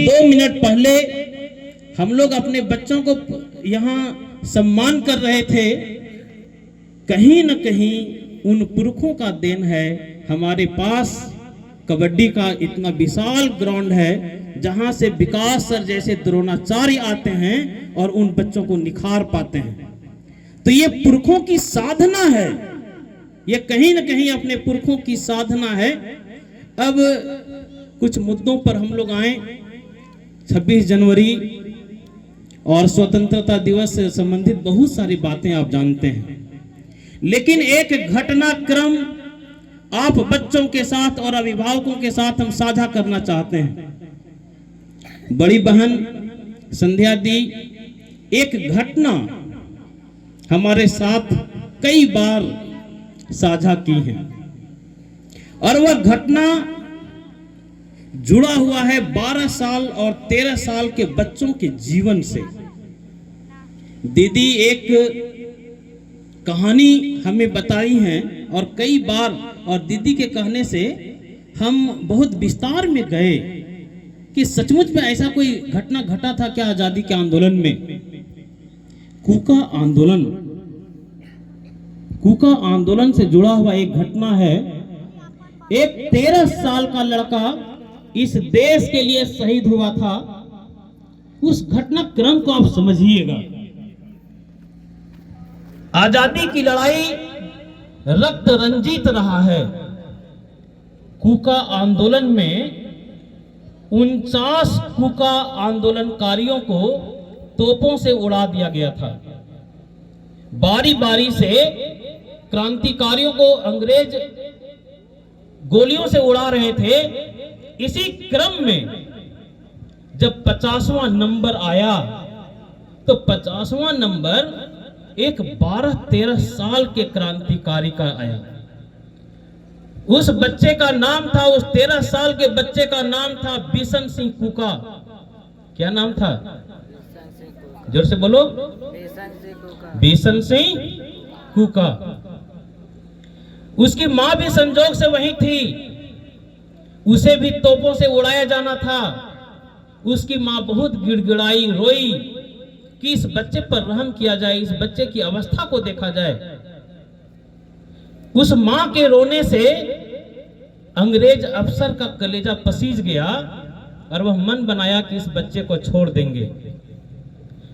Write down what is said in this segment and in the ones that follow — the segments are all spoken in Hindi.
2 मिनट पहले हम लोग अपने बच्चों को यहाँ सम्मान कर रहे थे। कहीं न कहीं उन पुरखों का देन है। हमारे पास कबड्डी का इतना विशाल ग्राउंड है जहां से विकास सर जैसे द्रोणाचार्य आते हैं और उन बच्चों को निखार पाते हैं। तो ये पुरखों की साधना है, ये कहीं न कहीं अपने पुरखों की साधना है। अब कुछ मुद्दों पर हम लोग आए। 26 जनवरी और स्वतंत्रता दिवस से संबंधित बहुत सारी बातें आप जानते हैं, लेकिन एक घटनाक्रम आप बच्चों के साथ और अभिभावकों के साथ हम साझा करना चाहते हैं। बड़ी बहन संध्या दी एक घटना हमारे साथ कई बार साझा की है और वह घटना जुड़ा हुआ है 12 साल और 13 साल के बच्चों के जीवन से। दीदी एक कहानी हमें बताई है और कई बार, और दीदी के कहने से हम बहुत विस्तार में गए कि सचमुच में ऐसा कोई घटना घटा था क्या आजादी के आंदोलन में। कूका आंदोलन, कूका आंदोलन से जुड़ा हुआ एक घटना है। एक 13 साल का लड़का इस देश के लिए शहीद हुआ था। उस घटनाक्रम को आप समझिएगा। आजादी की लड़ाई रक्त रंजित रहा है। कूका आंदोलन में 49 कूका आंदोलनकारियों को तोपों से उड़ा दिया गया था। बारी बारी से क्रांतिकारियों को अंग्रेज गोलियों से उड़ा रहे थे। इसी क्रम में जब 50वां नंबर आया तो 50वां नंबर एक 12-13 साल के क्रांतिकारी का आया। उस बच्चे का नाम था, उस 13 साल के बच्चे का नाम था बिशन सिंह कूका। क्या नाम था? जोर से बोलो। बिशन सिंह कूका। उसकी मां भी संजोग से वहीं थी। उसे भी तोपों से उड़ाया जाना था। उसकी मां बहुत गिड़गिड़ाई, रोई कि इस बच्चे पर रहम किया जाए, इस बच्चे की अवस्था को देखा जाए। उस मां के रोने से अंग्रेज अफसर का कलेजा पसीज गया और वह मन बनाया कि इस बच्चे को छोड़ देंगे।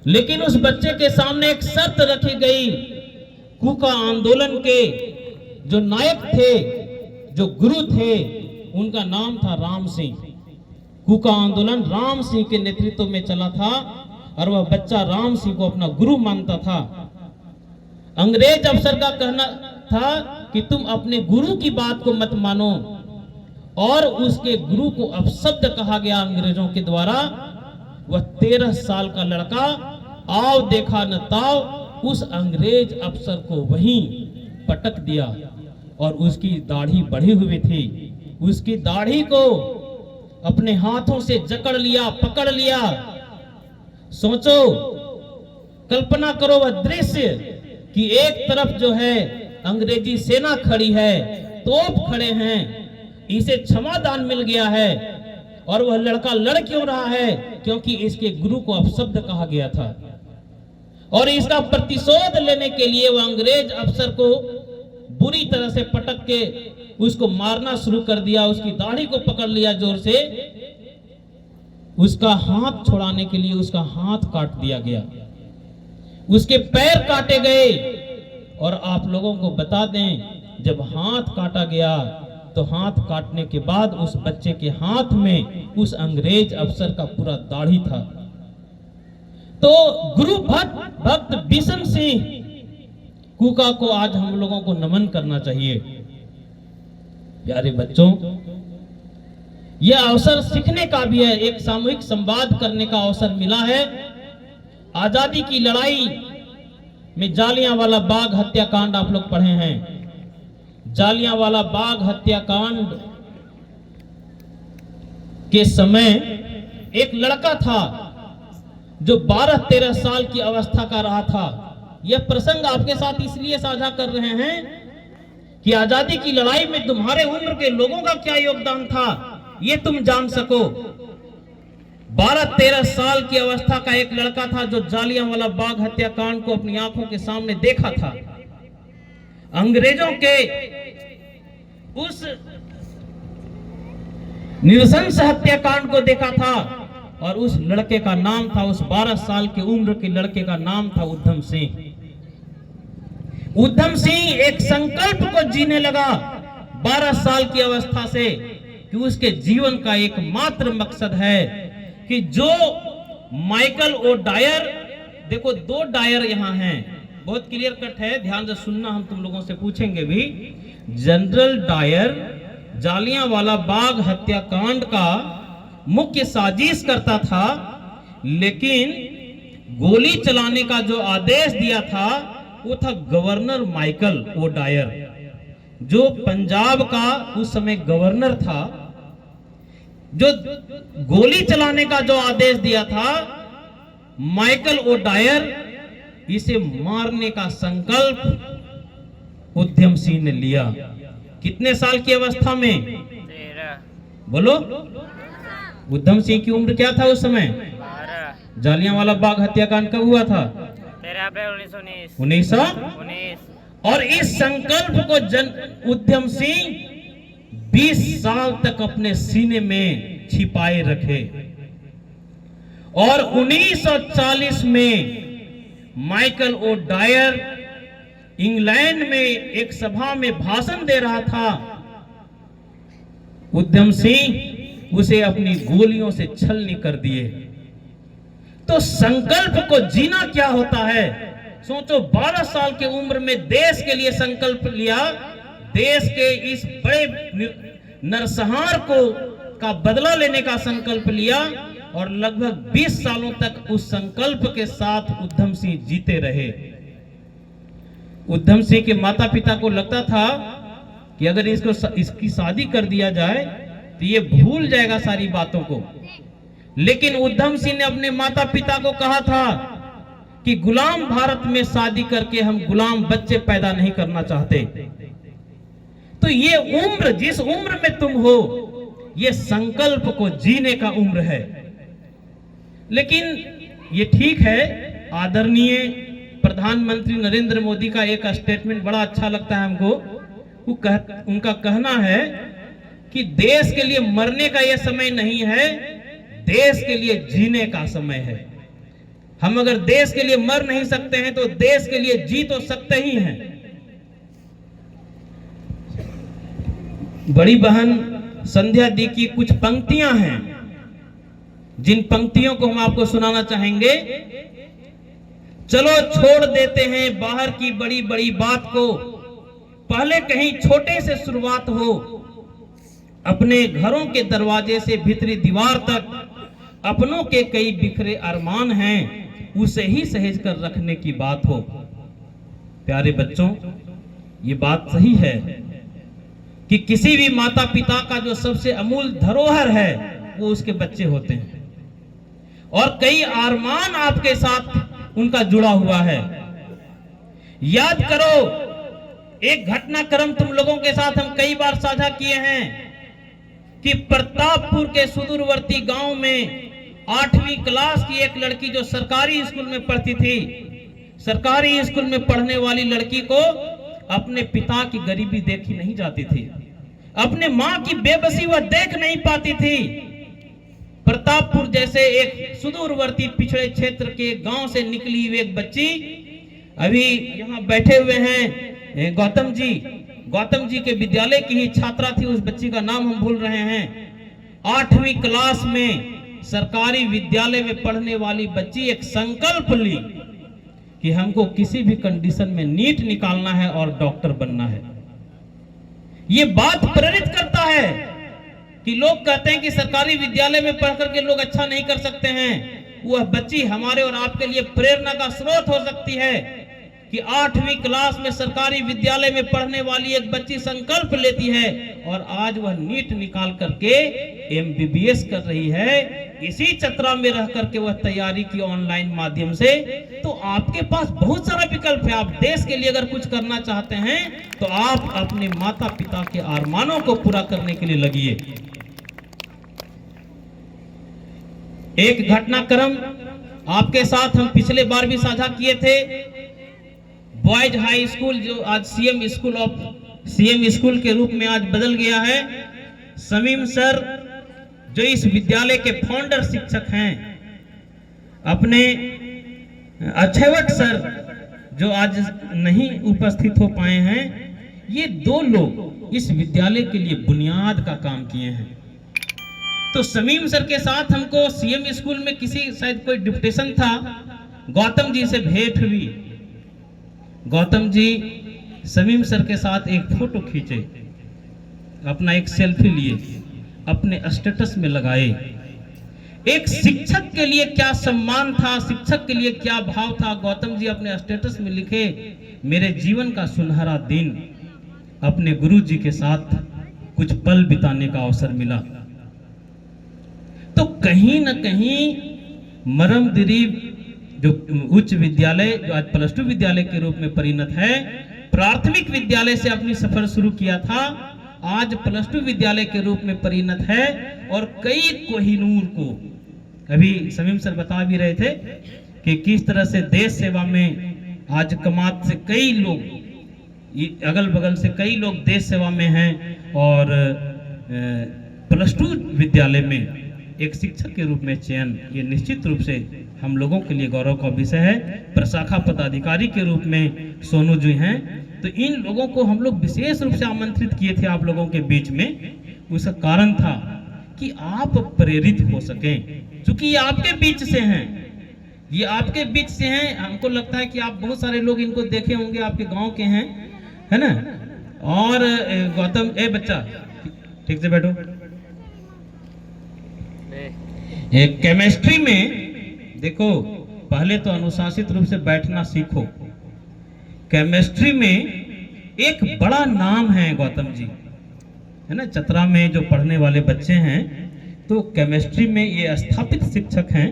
लेकिन उस बच्चे के सामने एक शर्त रखी गई। कूका आंदोलन के जो नायक थे, जो गुरु थे, उनका नाम था राम सिंह। कूका आंदोलन राम सिंह के नेतृत्व में चला था और वह बच्चा राम सिंह को अपना गुरु मानता था। अंग्रेज अफसर का कहना था कि तुम अपने गुरु की बात को मत मानो, और उसके गुरु को अपशब्द कहा गया अंग्रेजों के द्वारा। वह 13 साल का लड़का आओ देखा न ताओ उस अंग्रेज अफसर को वहीं पटक दिया और उसकी दाढ़ी बढ़ी हुई थी। उसकी दाढ़ी को अपने हाथों से जकड़ लिया, पकड़ लिया। सोचो, कल्पना करो वह दृश्य कि एक तरफ जो है अंग्रेजी सेना खड़ी है, तोप खड़े हैं, इसे क्षमादान मिल गया है और वह लड़का लड़ क्यों रहा है? क्योंकि इसके गुरु को अपशब्द कहा गया था। और इसका प्रतिशोध लेने के लिए वह अंग्रेज अफसर को बुरी तरह से पटक के उसको मारना शुरू कर दिया। उसकी दाढ़ी को पकड़ लिया जोर से। उसका हाथ छुड़ाने के लिए उसका हाथ काट दिया गया, उसके पैर काटे गए। और आप लोगों को बता दें, जब हाथ काटा गया तो हाथ काटने के बाद उस बच्चे के हाथ में उस अंग्रेज अफसर का पूरा दाढ़ी था। तो गुरु भक्त बिशन सिंह कूका को आज हम लोगों को नमन करना चाहिए। प्यारे बच्चों, यह अवसर सीखने का भी है, एक सामूहिक संवाद करने का अवसर मिला है। आजादी की लड़ाई में जालियांवाला बाग हत्याकांड आप लोग पढ़े हैं। जालियांवाला बाग हत्याकांड के समय एक लड़का था जो 12-13 साल की अवस्था का रहा था। यह प्रसंग आपके साथ इसलिए साझा कर रहे हैं कि आजादी की लड़ाई में तुम्हारे उम्र के लोगों का क्या योगदान था, ये तुम जान सको। 12-13 साल की अवस्था का एक लड़का था जो जालियांवाला बाग हत्याकांड को अपनी आंखों के सामने देखा था। अंग्रेजों के उस नृशंस हत्याकांड को देखा था और उस लड़के का नाम था, उस 12 साल की उम्र के लड़के का नाम था उधम सिंह। उधम सिंह एक संकल्प को जीने लगा 12 साल की अवस्था से कि उसके जीवन का एकमात्र मकसद है कि जो माइकल ओ डायर, देखो 2 डायर यहां हैं, बहुत क्लियर कट है, ध्यान से सुनना, हम तुम लोगों से पूछेंगे भी। जनरल डायर जालियांवाला बाग हत्याकांड का मुख्य साजिश करता था, लेकिन गोली चलाने का जो आदेश दिया था वो था गवर्नर माइकल ओ डायर, जो पंजाब का उस समय गवर्नर था। जो गोली चलाने का जो आदेश दिया था माइकल ओ डायर, इसे मारने का संकल्प उधम सिंह ने लिया। कितने साल की अवस्था में? 13। बोलो। उधम सिंह की उम्र क्या था उस समय? 12। जालियांवाला बाग हत्याकांड कब हुआ था? 13 अप्रैल 1919। और इस संकल्प को उधम सिंह 20 साल तक अपने सीने में छिपाए रखे और 1940 में माइकल ओ डायर इंग्लैंड में एक सभा में भाषण दे रहा था। उधम सिंह उसे अपनी गोलियों से छलनी कर दिए। तो संकल्प को जीना क्या होता है? सोचो, 12 साल की उम्र में देश के लिए संकल्प लिया, देश के इस बड़े नरसंहार को का बदला लेने का संकल्प लिया और लगभग 20 सालों तक उस संकल्प के साथ उधम सिंह जीते रहे। उधम सिंह के माता पिता को लगता था कि अगर इसकी शादी कर दिया जाए तो ये भूल जाएगा सारी बातों को, लेकिन उधम सिंह ने अपने माता पिता को कहा था कि गुलाम भारत में शादी करके हम गुलाम बच्चे पैदा नहीं करना चाहते। तो ये उम्र, जिस उम्र में तुम हो, ये संकल्प को जीने का उम्र है। लेकिन ये ठीक है, आदरणीय प्रधानमंत्री नरेंद्र मोदी का एक स्टेटमेंट बड़ा अच्छा लगता है हमको। उनका कहना है कि देश के लिए मरने का यह समय नहीं है, देश के लिए जीने का समय है। हम अगर देश के लिए मर नहीं सकते हैं तो देश के लिए जी तो सकते ही हैं। बड़ी बहन संध्या दी की कुछ पंक्तियां हैं, जिन पंक्तियों को हम आपको सुनाना चाहेंगे। चलो छोड़ देते हैं बाहर की बड़ी बड़ी बात को, पहले कहीं छोटे से शुरुआत हो, अपने घरों के दरवाजे से भीतरी दीवार तक अपनों के कई बिखरे अरमान हैं, उसे ही सहेज कर रखने की बात हो। प्यारे बच्चों, ये बात सही है कि किसी भी माता पिता का जो सबसे अमूल धरोहर है वो उसके बच्चे होते हैं, और कई अरमान आपके साथ उनका जुड़ा हुआ है। याद करो, एक घटनाक्रम तुम लोगों के साथ हम कई बार साझा किए हैं कि प्रतापपुर के सुदूरवर्ती गांव में 8वीं क्लास की एक लड़की जो सरकारी स्कूल में पढ़ती थी, सरकारी स्कूल में पढ़ने वाली लड़की को अपने पिता की गरीबी देखी नहीं जाती थी, अपने मां की बेबसी वह देख नहीं पाती थी। प्रतापपुर जैसे एक सुदूरवर्ती पिछड़े क्षेत्र के गांव से निकली हुई एक बच्ची, अभी यहाँ बैठे हुए हैं गौतम जी के विद्यालय की ही छात्रा थी, उस बच्ची का नाम हम भूल रहे हैं। 8वीं क्लास में सरकारी विद्यालय में पढ़ने वाली बच्ची एक संकल्प ली कि हमको किसी भी कंडीशन में नीट निकालना है और डॉक्टर बनना है। ये बात प्रेरित करता है कि लोग कहते हैं कि सरकारी विद्यालय में पढ़कर के लोग अच्छा नहीं कर सकते हैं। वह बच्ची हमारे और आपके लिए प्रेरणा का स्रोत हो सकती है कि 8वीं क्लास में सरकारी विद्यालय में पढ़ने वाली एक बच्ची संकल्प लेती है और आज वह नीट निकाल करके MBBS कर रही है, इसी चतरा में रह करके वह तैयारी की ऑनलाइन माध्यम से। तो आपके पास बहुत सारा विकल्प है। आप देश के लिए अगर कुछ करना चाहते हैं तो आप अपने माता पिता के अरमानों को पूरा करने के लिए लगिए। एक घटनाक्रम आपके साथ हम पिछले बार भी साझा किए थे। बॉयज हाई स्कूल जो आज सीएम स्कूल के रूप में आज बदल गया है। शमीम सर जो इस विद्यालय के फाउंडर शिक्षक हैं, अपने अक्षयवट सर जो आज नहीं उपस्थित हो पाए हैं, ये दो लोग इस विद्यालय के लिए बुनियाद का काम किए हैं। तो शमीम सर के साथ हमको सीएम स्कूल में किसी शायद कोई डिप्यूटेशन था, गौतम जी से भेंट हुई। गौतम जी शमीम सर के साथ एक फोटो खींचे, अपना एक सेल्फी लिए, अपने स्टेटस में लगाए। एक शिक्षक के लिए क्या सम्मान था, शिक्षक के लिए क्या भाव था। गौतम जी अपने स्टेटस में लिखे, मेरे जीवन का सुनहरा दिन, अपने गुरु जी के साथ कुछ पल बिताने का अवसर मिला। तो कहीं न कहीं मरमदिरीब जो उच्च विद्यालय जो आज +2 विद्यालय के रूप में परिणत है, प्राथमिक विद्यालय से अपनी सफर शुरू किया था, आज +2 विद्यालय के रूप में परिणत है। और कई कोहिनूर को अभी शमीम सर बता भी रहे थे कि किस तरह से देश सेवा में आज कमात से कई लोग, अगल बगल से कई लोग देश सेवा में हैं। और +2 विद्यालय में एक शिक्षक के रूप में चयन, ये निश्चित रूप से हम लोगों के लिए गौरव का विषय है। प्रशाखा पदाधिकारी के रूप में सोनू जी हैं, तो इन लोगों को हम लोग विशेष रूप से आमंत्रित किए थे आप लोगों के बीच में। उसका कारण था कि आप प्रेरित हो सकें, क्योंकि ये आपके बीच से हैं, ये आपके बीच से हैं। हमको लगता है कि आप बहुत सारे लोग इनको देखे होंगे, आपके गांव के हैं, है ना। और गौतम, ए बच्चा ठीक से बैठो। एक केमिस्ट्री में देखो, पहले तो अनुशासित रूप से बैठना सीखो। केमिस्ट्री में एक बड़ा नाम है गौतम जी, है ना। चतरा में जो पढ़ने वाले बच्चे हैं, तो केमिस्ट्री में ये स्थापित शिक्षक हैं।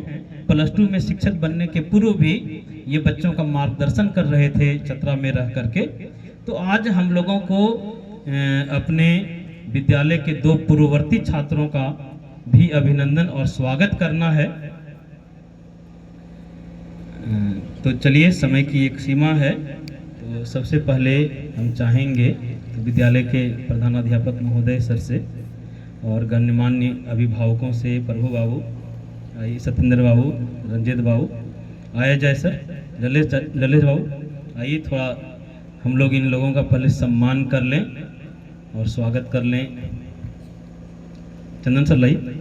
+2 में शिक्षक बनने के पूर्व भी ये बच्चों का मार्गदर्शन कर रहे थे चतरा में रह करके। तो आज हम लोगों को अपने विद्यालय के 2 पूर्ववर्ती छात्रों का भी अभिनंदन और स्वागत करना है। तो चलिए, समय की एक सीमा है, तो सबसे पहले हम चाहेंगे तो विद्यालय के प्रधानाध्यापक महोदय सर से और गणमान्य अभिभावकों से, प्रभु बाबू, सत्येंद्र बाबू, रंजित बाबू, आया जाए सर, ललित बाबू आइए, थोड़ा हम लोग इन लोगों का पहले सम्मान कर लें और स्वागत कर लें। चंदन सर लाइए।